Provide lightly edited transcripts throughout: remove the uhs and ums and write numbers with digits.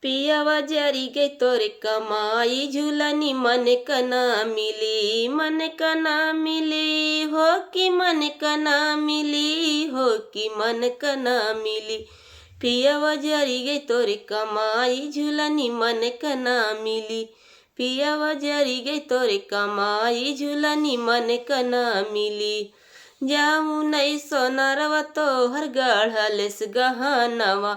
पियवा जरी गई तोरे कमाई झूलनी मन कना मिली, मन कना मिली हो कि मन कना मिली हो कि मन कना मिली। पियवा जरी गई तोरे कमाई झूलनी मन कना मिली, पियवा जरी गई तोरे कमाई झूलनी मन कना मिली। जाऊँ नहीं सोनरवा तोहर गढ़लेस गहनवा,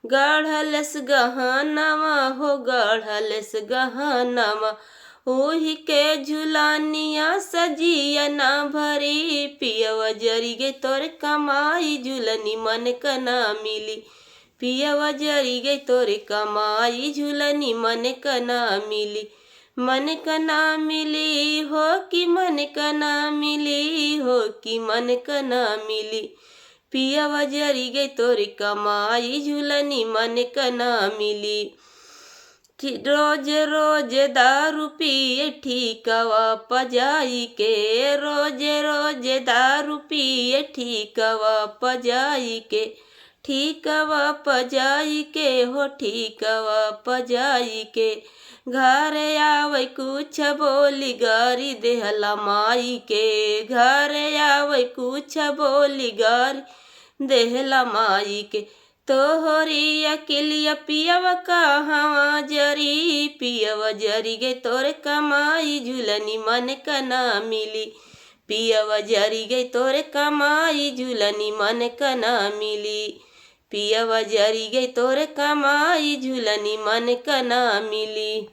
गढ़लेस गहनवा हो गढ़लेस गहनवा। ओही के झुलानिया सजिया ना भरी, पियवा जरी गे तोर कमाई झुलनी मन कना मिली, पियवा जरी गे तोर कमाई झुलनी मन कना मिली। मन कना मिली हो कि मन कना मिली हो कि मन कना मिली। पियवा जरी गई तोरी कमाई झूलनी मन कना मिली। रोज रोज दारू पिए ठीकवा पजाई के, रोज रोज दारू पिए ठीकवा पजाई के, ठीकवा पजाई के हो ठीकवा पजाई के। घर आवे कुछ बोली गारी देहला माई के, घर आवे कुछ बोली गारी देहला माई के। तोहरी अकेलिया पियवा कहवा जरी, पियवा जरी गे तोर कमाई झूलनी मन कना मिली, पियवा जरी गे तोर कमाई झूलनी मन कना मिली, पियवा जरी गे तोर कमाई झूलनी मन कना मिली।